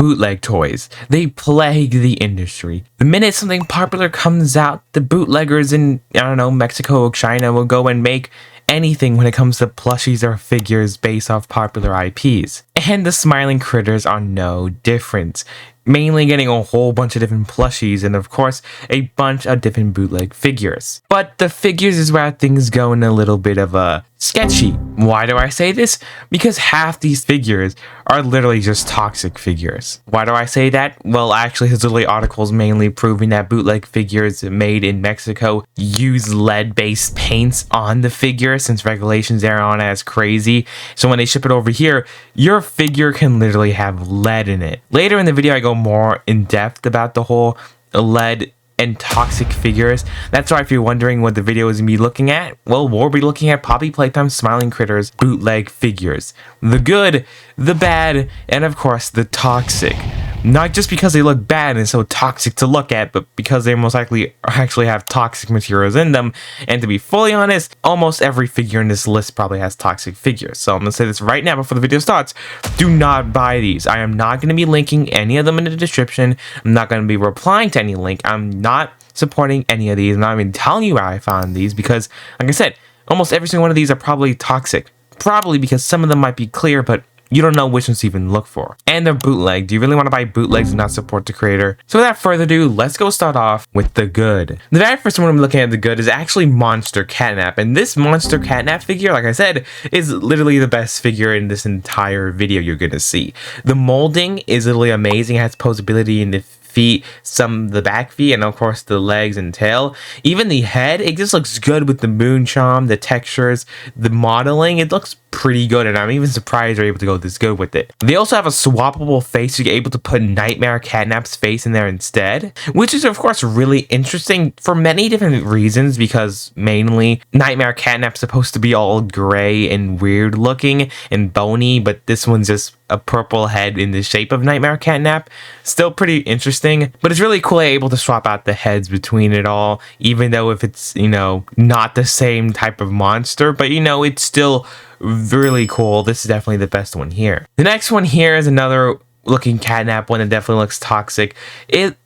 bootleg toys. They plague the industry. The minute something popular comes out, the bootleggers in, I don't know, Mexico or China will go and make anything when it comes to plushies or figures based off popular IPs. And the Smiling Critters are no different. Mainly getting a whole bunch of different plushies and of course a bunch of different bootleg figures. But the figures is where things go in a little bit of a sketchy. Why do I say this? Because half these figures are literally just toxic figures. Why do I say that? Well, actually there's literally articles mainly proving that bootleg figures made in Mexico use lead-based paints on the figure since regulations there aren't as crazy. So when they ship it over here, your figure can literally have lead in it. Later in the video I go more in depth about the whole lead and toxic figures. That's why if you're wondering what the video is going to be looking at, well, we'll be looking at Poppy Playtime Smiling Critters bootleg figures. The good, the bad, and of course the toxic. Not just because they look bad and so toxic to look at, but because they most likely actually have toxic materials in them. And to be fully honest, almost every figure in this list probably has toxic figures. So I'm going to say this right now before the video starts. Do not buy these. I am not going to be linking any of them in the description. I'm not going to be replying to any link. I'm not supporting any of these. I'm not even telling you how I found these because, like I said, almost every single one of these are probably toxic. Probably because some of them might be clear, but you don't know which ones to even look for. And they're bootleg. Do you really want to buy bootlegs and not support the creator? So without further ado, let's go start off with the good. The very first one I'm looking at the good is actually Monster Catnap. And this Monster Catnap figure, like I said, is literally the best figure in this entire video you're going to see. The molding is literally amazing. It has posability in the feet, the back feet, and of course the legs and tail. Even the head, it just looks good with the moon charm, the textures, the modeling. It looks pretty good, and I'm even surprised they're able to go this good with it. They also have a swappable face. You're able to put Nightmare Catnap's face in there instead, which is of course really interesting for many different reasons, because mainly Nightmare Catnap's supposed to be all gray and weird looking and bony, but this one's just a purple head in the shape of Nightmare Catnap. Still pretty interesting, but it's really cool able to swap out the heads between it all, even though if it's, you know, not the same type of monster, but you know, it's still really cool. This is definitely the best one here. The next one here is another looking Catnap one that definitely looks toxic.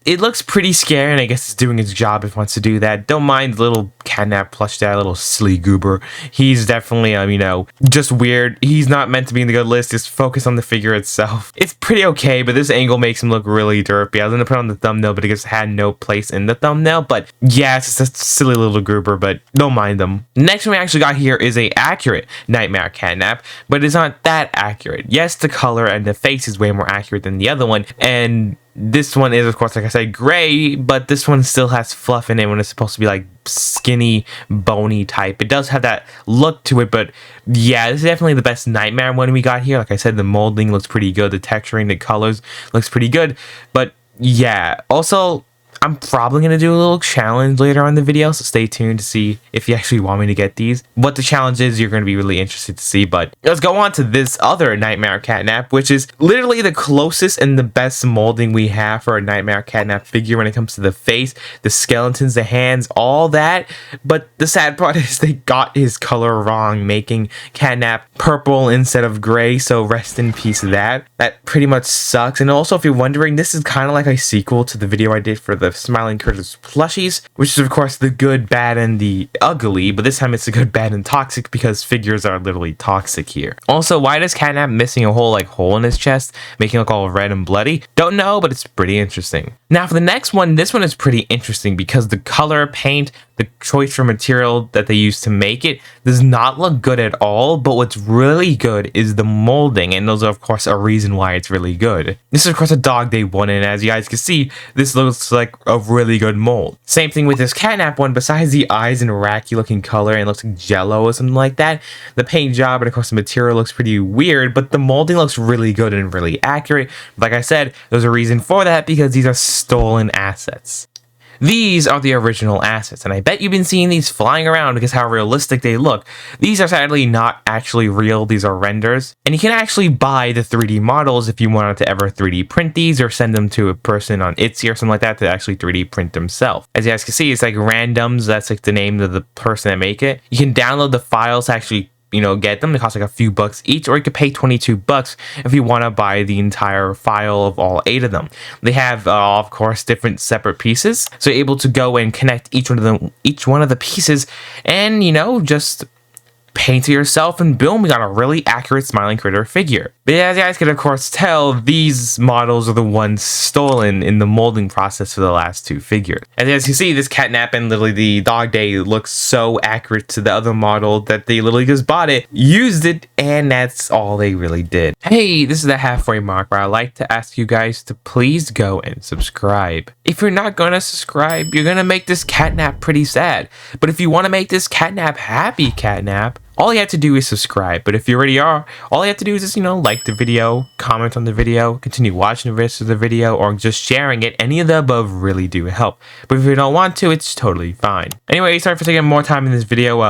It looks pretty scary, and I guess it's doing its job if it wants to do that. Don't mind the little Catnap plush, that little silly goober. He's definitely, you know, just weird. He's not meant to be in the good list. Just focus on the figure itself. It's pretty okay, but this angle makes him look really derpy. I was going to put it on the thumbnail, but it just had no place in the thumbnail. But yeah, it's just a silly little goober, but don't mind them. Next one we actually got here is a accurate Nightmare Catnap, but it's not that accurate. Yes, the color and the face is way more accurate than the other one, and this one is, of course, like I said, gray, but this one still has fluff in it when it's supposed to be like skinny, bony type. It does have that look to it, but yeah, this is definitely the best Nightmare one we got here. Like I said, the molding looks pretty good, the texturing, the colors looks pretty good, but yeah, also I'm probably going to do a little challenge later on in the video, so stay tuned to see if you actually want me to get these. What the challenge is, you're going to be really interested to see, but let's go on to this other Nightmare Catnap, which is literally the closest and the best molding we have for a Nightmare Catnap figure when it comes to the face, the skeletons, the hands, all that. But the sad part is they got his color wrong, making Catnap purple instead of gray, so rest in peace of that. That pretty much sucks. And also, if you're wondering, this is kind of like a sequel to the video I did for the Smiling Critters plushies, which is of course the good, bad, and the ugly, but this time it's the good, bad, and toxic because figures are literally toxic here. Also, why does Catnap missing a whole hole in his chest, making it look all red and bloody? Don't know, but it's pretty interesting. Now for the next one, this one is pretty interesting because the color, paint, the choice for material that they use to make it does not look good at all, but what's really good is the molding, and those are of course a reason why it's really good. This is of course a Dog Day one, and as you guys can see, this looks like a really good mold. Same thing with this Catnap one. Besides the eyes and wacky looking color and it looks like jello or something like that, the paint job and of course the material looks pretty weird, but the molding looks really good and really accurate. Like I said, there's a reason for that because these are stolen assets. These are the original assets, and I bet you've been seeing these flying around because how realistic they look. These are sadly not actually real, these are renders, and you can actually buy the 3D models if you wanted to ever 3D print these or send them to a person on Etsy or something like that to actually 3D print themselves. As you guys can see, it's like randoms, that's like the name of the person that make it. You can download the files to actually get them. They cost like a few bucks each, or you could pay 22 bucks if you want to buy the entire file of all 8 of them. They have, of course, different separate pieces, so you're able to go and connect each one of the pieces, and just paint it yourself, and boom, we got a really accurate Smiling Critter figure. But as you guys can of course tell, these models are the ones stolen in the molding process for the last 2 figures. And as you see, this Catnap and literally the Dog Day looks so accurate to the other model that they literally just bought it, used it, and that's all they really did. Hey, this is the halfway mark where I like to ask you guys to please go and subscribe. If you're not gonna subscribe, you're gonna make this Catnap pretty sad. But if you want to make this Catnap happy Catnap, all you have to do is subscribe. But if you already are, all you have to do is just, like the video, comment on the video, continue watching the rest of the video, or just sharing it. Any of the above really do help. But if you don't want to, it's totally fine. Anyway, sorry for taking more time in this video.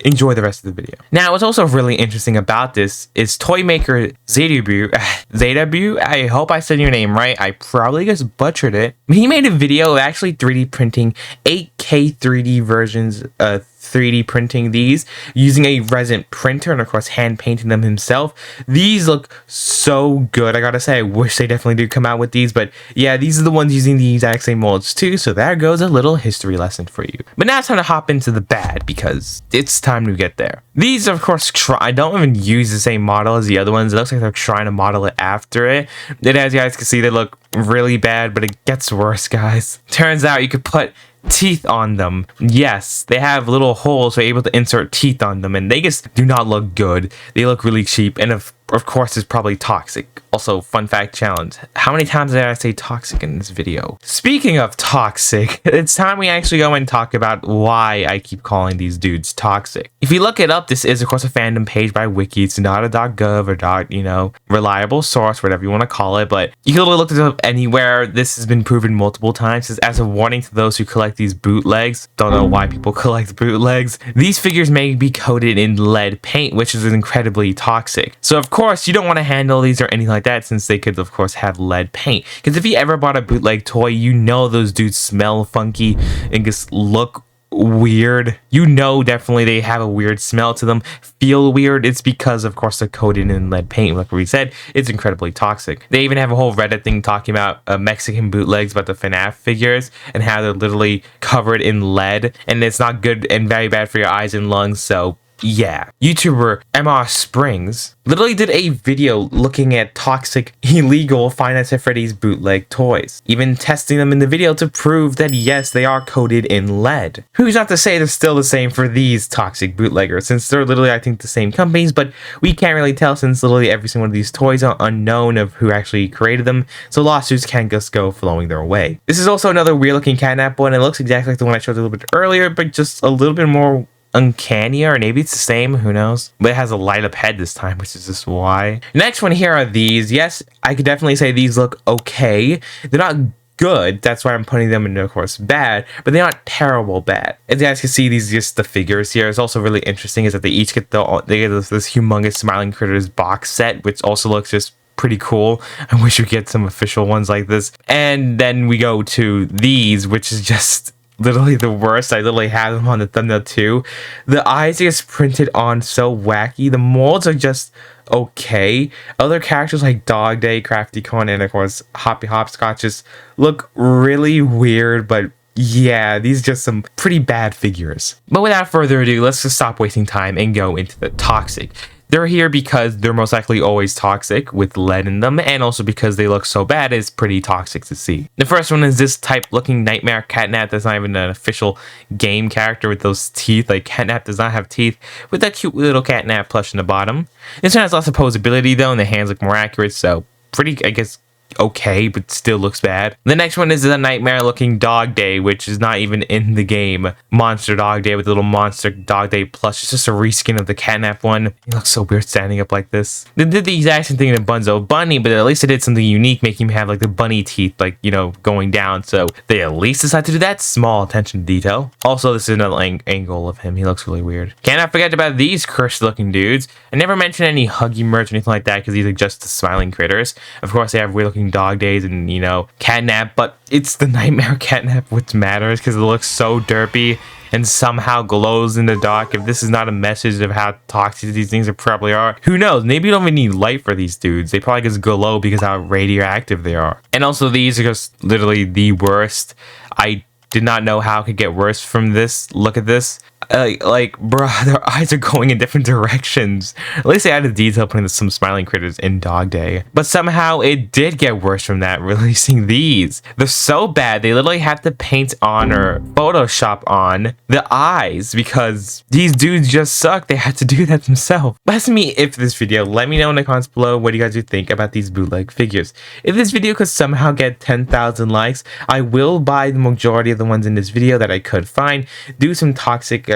Enjoy the rest of the video. Now, what's also really interesting about this is toy maker Zetabu, I hope I said your name right. I probably just butchered it. He made a video of actually 3D printing 8K 3D versions of 3D printing these using a resin printer, and of course hand painting them himself. These look so good. I gotta say, I wish they definitely did come out with these, but yeah, these are the ones using the exact same molds too, so there goes a little history lesson for you. But now it's time to hop into the bad, because it's time to get there. These of course I don't even use the same model as the other ones. It looks like they're trying to model it after it. And as you guys can see, they look really bad, but it gets worse, guys. Turns out you could put teeth on them. Yes, they have little holes, so you're able to insert teeth on them, and they just do not look good. They look really cheap, and of course it's probably toxic. Also, fun fact challenge. How many times did I say toxic in this video? Speaking of toxic, it's time we actually go and talk about why I keep calling these dudes toxic. If you look it up, this is of course a fandom page by Wiki. It's not a .gov or reliable source, whatever you want to call it, but you can literally look this up anywhere. This has been proven multiple times as a warning to those who collect these bootlegs. Don't know why people collect bootlegs. These figures may be coated in lead paint, which is incredibly toxic. So of course you don't want to handle these or anything like that, since they could of course have lead paint. Because if you ever bought a bootleg toy, those dudes smell funky and just look weird. Definitely they have a weird smell to them, feel weird. It's because of course they're coated in lead paint. Like we said, it's incredibly toxic. They even have a whole Reddit thing talking about Mexican bootlegs, about the FNAF figures, and how they're literally covered in lead, and it's not good and very bad for your eyes and lungs. So yeah, YouTuber MR Springs literally did a video looking at toxic, illegal Five Nights at Freddy's bootleg toys, even testing them in the video to prove that yes, they are coated in lead. Who's not to say they're still the same for these toxic bootleggers, since they're literally, I think, the same companies, but we can't really tell since literally every single one of these toys are unknown of who actually created them, so lawsuits can't just go flowing their way. This is also another weird looking Catnap one. It looks exactly like the one I showed a little bit earlier, but just a little bit more uncanny, or maybe it's the same, who knows, but it has a light up head this time, which is just why. Next one here are these. Yes, I could definitely say these look okay. They're not good, that's why I'm putting them in, of course, bad, but they're not terrible bad. As you guys can see, these are just the figures here. It's also really interesting is that they each get this humongous Smiling Critters box set, which also looks just pretty cool. I wish we get some official ones like this. And then we go to these, which is just literally the worst. I literally have them on the thumbnail too. The eyes are just printed on so wacky. The molds are just okay. Other characters like Dog Day, Crafty Corn, and of course Hoppy Hopscotch just look really weird, but yeah, these are just some pretty bad figures. But without further ado, let's just stop wasting time and go into the toxic. They're here because they're most likely always toxic with lead in them, and also because they look so bad, it's pretty toxic to see. The first one is this type looking Nightmare Catnap that's not even an official game character with those teeth. Like, Catnap does not have teeth, with that cute little Catnap plush in the bottom. This one has lots of posability though, and the hands look more accurate, so pretty, I guess, okay, but still looks bad. The next one is the Nightmare looking Dog Day, which is not even in the game. Monster Dog Day with a little Monster Dog Day plush. It's just a reskin of the Catnap one. He looks so weird standing up like this. They did the exact same thing in Bunzo Bunny, but at least they did something unique, making him have like the bunny teeth, like, going down. So they at least decided to do that. Small attention to detail. Also, this is another angle of him. He looks really weird. Cannot forget about these cursed looking dudes. I never mentioned any Huggy merch or anything like that, because these are just the Smiling Critters. Of course, they have weird looking looking dog days and, you know, catnap, but it's the nightmare catnap which matters because it looks so derpy and somehow glows in the dark. If this is not a message of how toxic these things probably are, who knows? Maybe you don't even need light for these dudes. They probably just glow because how radioactive they are. And also these are just literally the worst. I did not know how it could get worse from this. Look at this. Like, bruh, their eyes are going in different directions. At least they added detail putting some smiling critters in Dog Day. But somehow it did get worse from that, releasing these. They're so bad, they literally have to paint on or Photoshop on the eyes because these dudes just suck. They had to do that themselves. That's me if this video. Let me know in the comments below what you guys would think about these bootleg figures. If this video could somehow get 10,000 likes, I will buy the majority of the ones in this video that I could find, do some toxic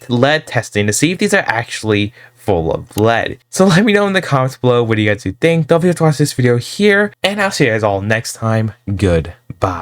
lead testing to see if these are actually full of lead. So let me know in the comments below what you guys do think. Don't forget to watch this video here, and I'll see you guys all next time. Goodbye.